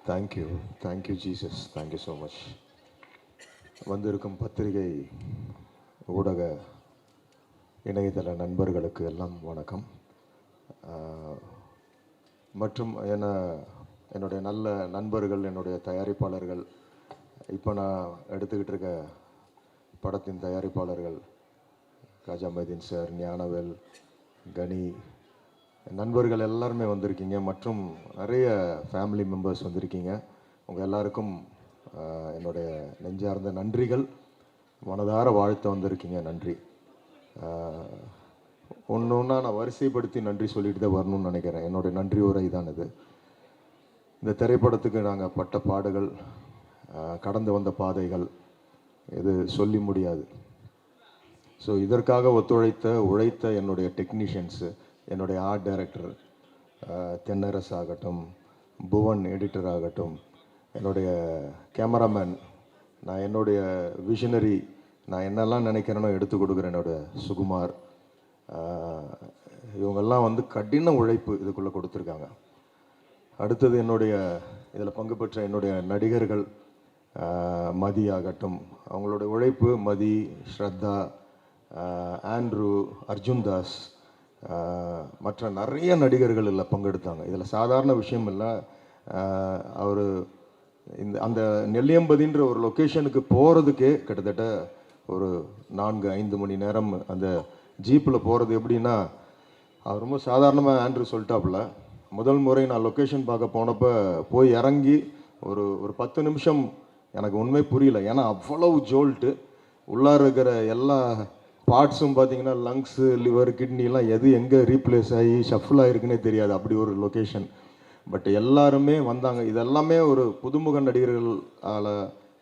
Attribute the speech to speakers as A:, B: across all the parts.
A: Thank you Jesus. Thank you so much. வந்திருக்கும் பத்திரிகை ஊடக இணையதள நண்பர்களுக்கு எல்லாம் வணக்கம். மற்றும் என்னுடைய நல்ல நண்பர்கள், என்னுடைய தயாரிப்பாளர்கள், இப்போ நான் எடுத்துக்கிட்டு இருக்க படத்தின் தயாரிப்பாளர்கள் காஜா மைதீன் சார், ஞானவேல், கனி, நண்பர்கள் எல்லாருமே வந்திருக்கீங்க. மற்றும் நிறைய ஃபேமிலி மெம்பர்ஸ் வந்திருக்கீங்க. உங்கள் எல்லாருக்கும் என்னுடைய நெஞ்சார்ந்த நன்றிகள். மனதார வாழ்த்த வந்திருக்கீங்க. நன்றி. ஒன்று ஒன்றா நான் வரிசைப்படுத்தி நன்றி சொல்லிட்டு தான் வரணும்னு நினைக்கிறேன். என்னுடைய நன்றி உரை தான் இது. இந்த திரைப்படத்துக்கு நாங்கள் பட்ட பாடுகள், கடந்து வந்த பாதைகள், இது சொல்லி முடியாது. ஸோ இதற்காக உழைத்த என்னுடைய டெக்னீஷியன்ஸு, என்னுடைய ஆர்ட் டைரக்டர் தென்னரசு ஆகட்டும், புவன் எடிட்டர் ஆகட்டும், என்னுடைய கேமராமேன், நான் என்னுடைய விஷனரி, நான் என்னெல்லாம் நினைக்கிறேனோ எடுத்து கொடுக்குறேன் என்னோடய சுகுமார், இவங்கெல்லாம் வந்து கடின உழைப்பு இதுக்குள்ளே கொடுத்துருக்காங்க. அடுத்தது இதில் பங்கு பெற்ற என்னுடைய நடிகர்கள், மதி ஆகட்டும், அவங்களுடைய உழைப்பு, மதி, ஸ்ரத்தா, ஆண்ட்ரூ, அர்ஜுன் தாஸ், மற்ற நிறைய நடிகர்கள் இதில் பங்கெடுத்தாங்க. இதில் சாதாரண விஷயம் இல்லை. அவர் அந்த நெல்லியம்பதின்ற ஒரு லொக்கேஷனுக்கு போகிறதுக்கே கிட்டத்தட்ட ஒரு 4-5 மணி நேரம் அந்த ஜீப்பில் போகிறது. எப்படின்னா, அவர் ரொம்ப சாதாரணமாக ஆண்ட்ரூ சொல்லிட்டாப்புல, முதல் முறை நான் லொக்கேஷன் பார்க்க போனப்போ போய் இறங்கி ஒரு 10 நிமிஷம் எனக்கு உண்மை புரியல. ஏன்னா அவ்வளவு ஜோல்ட்டு, உள்ளார இருக்கிற எல்லா பார்ட்ஸும் பார்த்தீங்கன்னா லங்ஸு, லிவர், கிட்னிலாம் எது எங்கே ரீப்ளேஸ் ஆகி ஷஃபிள் ஆகிருக்குன்னே தெரியாது. அப்படி ஒரு லொக்கேஷன். பட் எல்லாருமே வந்தாங்க. இதெல்லாமே ஒரு புதுமுக நடிகர்களால்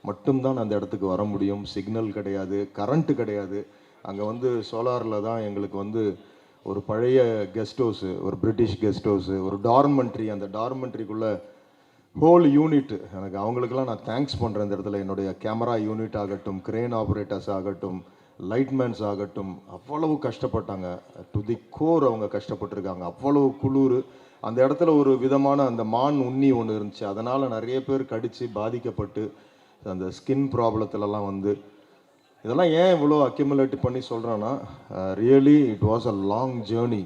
A: மட்டும்தான் அந்த இடத்துக்கு வர முடியும். சிக்னல் கிடையாது, கரண்ட்டு கிடையாது. அங்கே வந்து சோலாரில் தான் எங்களுக்கு வந்து ஒரு பழைய கெஸ்ட் ஹவுஸு, ஒரு பிரிட்டிஷ் கெஸ்ட் ஹவுஸு, ஒரு டார்மெண்ட்ரி, அந்த டார்மெண்ட்ரிக்குள்ளே ஹோல் யூனிட், எனக்கு அவங்களுக்கெல்லாம் நான் தேங்க்ஸ் பண்ணுறேன். இந்த இடத்துல என்னுடைய கேமரா யூனிட் ஆகட்டும், கிரேன் ஆப்ரேட்டர்ஸ் ஆகட்டும், லைட்மேன்ஸ் ஆகட்டும், அவ்வளவு கஷ்டப்பட்டாங்க. டு தி கோர் அவங்க கஷ்டப்பட்டுருக்காங்க. அவ்வளவு குளிர். அந்த இடத்துல ஒரு விதமான அந்த மான் உண்ணி ஒன்று இருந்துச்சு. அதனால் நிறைய பேர் கடித்து பாதிக்கப்பட்டு அந்த ஸ்கின் ப்ராப்ளத்துலலாம் வந்து, இதெல்லாம் ஏன் இவ்வளோ அக்யூமுலேட் பண்ணி சொல்கிறேன்னா, really it was a long journey.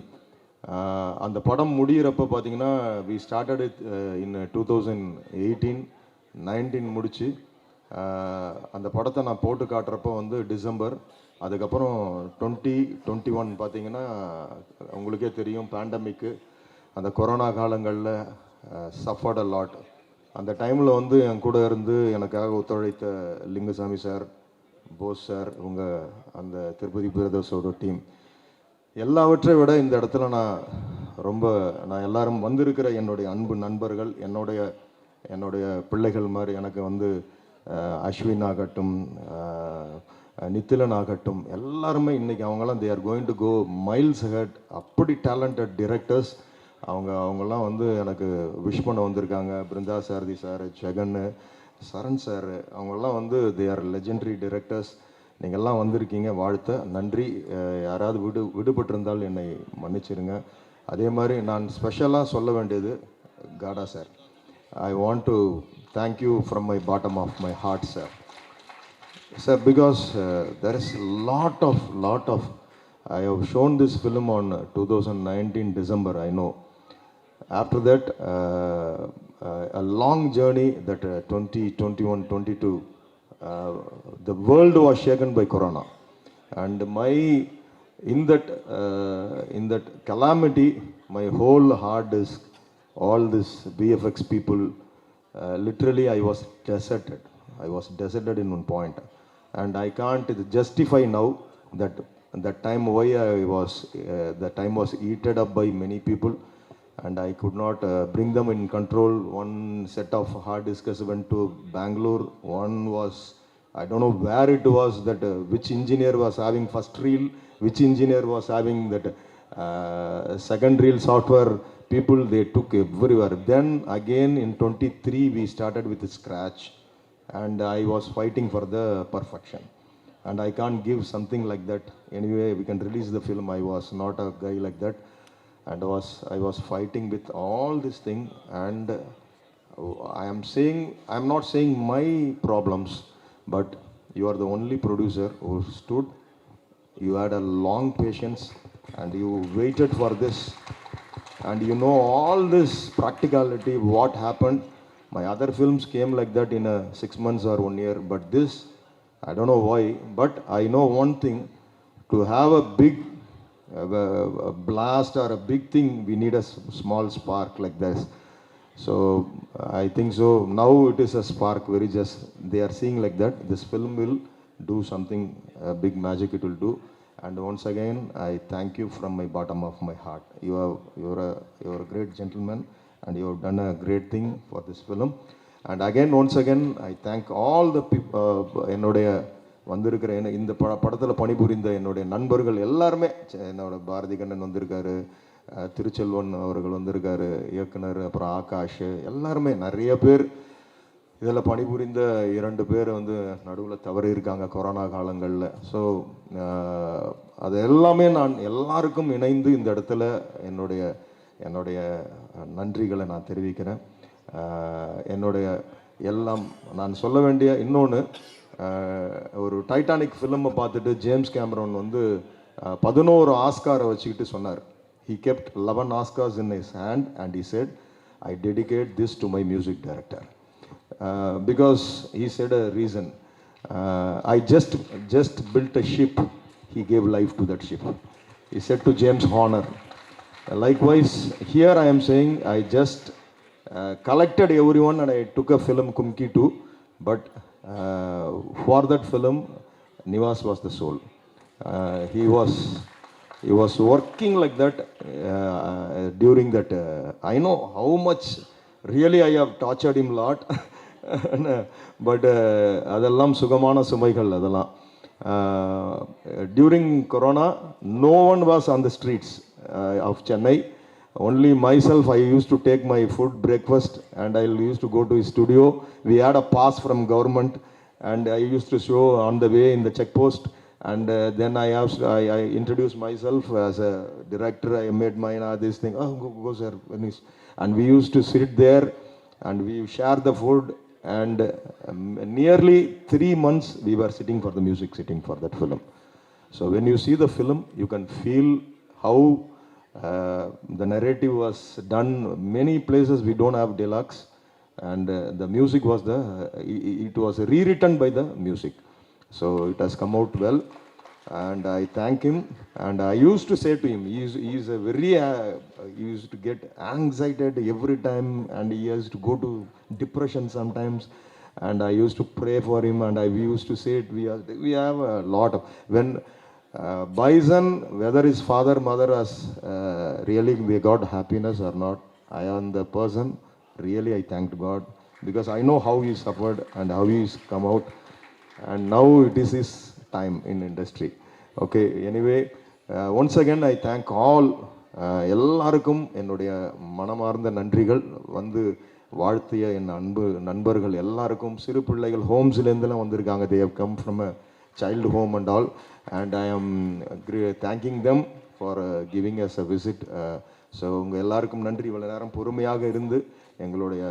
A: அந்த படம் முடிகிறப்ப பார்த்தீங்கன்னா, வி ஸ்டார்டட் இட் இன் 2018-19 முடிச்சு, அந்த படத்தை நான் போட்டு காட்டுறப்போ வந்து டிசம்பர். அதுக்கப்புறம் 2021 பார்த்தீங்கன்னா உங்களுக்கே தெரியும், பேண்டமிக்கு, அந்த கொரோனா காலங்களில் சஃபர்ட் அ லாட். அந்த டைமில் வந்து என் கூட இருந்து எனக்காக ஒத்துழைத்த லிங்குசாமி சார், போஸ் சார், இவங்க அந்த திருப்பதி பிரதர்ஸோட டீம், எல்லாவற்றை விட இந்த இடத்துல நான் எல்லாரும் வந்திருக்கிற என்னுடைய அன்பு நண்பர்கள், என்னுடைய பிள்ளைகள் மாதிரி எனக்கு வந்து அஸ்வின் ஆகட்டும், நித்திலன் ஆகட்டும், எல்லாருமே இன்றைக்கி அவங்கெல்லாம் they are going to go miles ahead. அப்படி டேலண்டட் டிரெக்டர்ஸ் அவங்கெல்லாம் வந்து எனக்கு விஷ் பண்ண வந்திருக்காங்க. பிருந்தா சாரதி சார், ஜெகன், சரண் சார், அவங்கெல்லாம் வந்து தே ஆர் லெஜெண்டரி டிரெக்டர்ஸ். நீங்கள்லாம் வந்திருக்கீங்க, வாழ்த்த நன்றி. யாராவது விடுபட்டிருந்தால் என்னை மன்னிச்சிருங்க. அதே மாதிரி நான் ஸ்பெஷலாக சொல்ல வேண்டியது காடா sir. I want to thank you from my bottom of my heart, sir. Sir, because there is lot of, I have shown this film on 2019 December, I know. After that, a long journey that 2021, 22, the world was shaken by Corona. And in that calamity, my whole hard disk, all this VFX people, literally I was deserted in one point, and I can't justify now that time why that time was eaten up by many people, and I could not bring them in control. One set of hard disks went to Bangalore, one was, I don't know where it was, that which engineer was having first reel, which engineer was having that second reel software. People, they took everywhere. Then again in 23 we started with scratch, and I was fighting for the perfection, and I can't give something like that. Anyway, we can release the film. I was not a guy like that, and I was fighting with all this thing, and I am not saying my problems, but you are the only producer who stood. You had a long patience and you waited for this, and you know all this practicality, what happened. My other films came like that in a 6 months or 1 year, but this, I don't know why, but I know one thing: to have a big a blast or a big thing, we need a small spark like this. So I think so. Now it is a spark. Very just they are seeing like that. This film will do something, big magic. It will do. And once again, I thank you from my bottom of my heart. You're a great gentleman, and you have done a great thing for this film. And again, once again, I thank all the people. என்னுடைய வந்திருக்கிற இந்த படத்தில் பணிபுரிந்த என்னுடைய நண்பர்கள் எல்லாருமே, என்னோட பாரதி கண்ணன் வந்திருக்காரு, திருச்செல்வன் அவர்கள் வந்திருக்காரு, இயக்குனர், அப்புறம் ஆகாஷ், எல்லாருமே நிறைய பேர். இதில் பணிபுரிந்த 2 பேர் வந்து நடுவில் தவறி இருக்காங்க கொரோனா காலங்களில். ஸோ அது எல்லாமே நான் எல்லாருக்கும் இணைந்து இந்த இடத்துல என்னுடைய நன்றிகளை நான் தெரிவிக்கிறேன். என்னுடைய எல்லாம் நான் சொல்ல வேண்டிய இன்னொன்று, ஒரு டைட்டானிக் ஃபிலிமை பார்த்துட்டு ஜேம்ஸ் கேமரன் வந்து 11 ஆஸ்காரை வச்சுக்கிட்டு சொன்னார். He kept 11 Oscars in his hand and he said, I dedicate this to my music director. Because he said a reason. I just built a ship. He gave life to that ship. He said to James Horner. Likewise, here I am saying I just collected everyone and I took a film Kumki 2. But for that film, Nivas was the soul. He was working like that during that. I know how much really I have tortured him a lot. But அதெல்லாம் சுகமான சுமைகள் அதெல்லாம். During Corona, no one was on the streets of Chennai. Only myself, I used to take my food, breakfast, and I used to go to his studio. We had a pass from government, and I used to show on the way in the check post. And then I introduced myself as a director. I made mine, this thing. Oh, go sir. And we used to sit there, and we share the food. And nearly 3 months we were sitting for the music, sitting for that film. So when you see the film, you can feel how the narrative was done. Many places we don't have deluxe, and the music was it was rewritten by the music. So it has come out well, and I thank him. And I used to say to him, he is a very he used to get anxiety every time, and he used to go to depression sometimes. And I used to pray for him, and we used to say it. We have a lot of when Bison, whether his father, mother has really they got happiness or not, I am the person. Really, I thanked God, because I know how he suffered and how he's come out. And now it is his time in industry. Okay, anyway, once again I thank all. எல்லாருக்கும் என்னுடைய மனமார்ந்த நன்றிகள். வந்து வாழ்த்திய என் அன்பு நண்பர்கள் எல்லாருக்கும், சிறு பிள்ளைகள் ஹோம்ஸ்லேருந்துலாம் வந்திருக்காங்க. they have come from a child home and all, and I am thanking them for giving us a visit. So உங்கள் எல்லாருக்கும் நன்றி. இவ்வளோ நேரம் பொறுமையாக இருந்து எங்களுடைய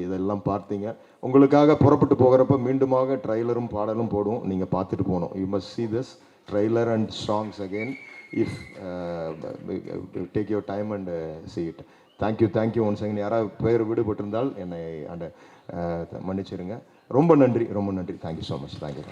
A: இதெல்லாம் பார்த்தீங்க. உங்களுக்காக புறப்பட்டு போகிறப்ப மீண்டுமாக ட்ரைலரும் பாடலும் போடுவோம், நீங்கள் பார்த்துட்டு போகணும். You must see this trailer and songs again if take your time and see it. Thank you once again. யாராவது பேர் விடுபட்டிருந்தால் என்னை மன்னிச்சிருங்க. ரொம்ப நன்றி. Thank you so much. Thank you.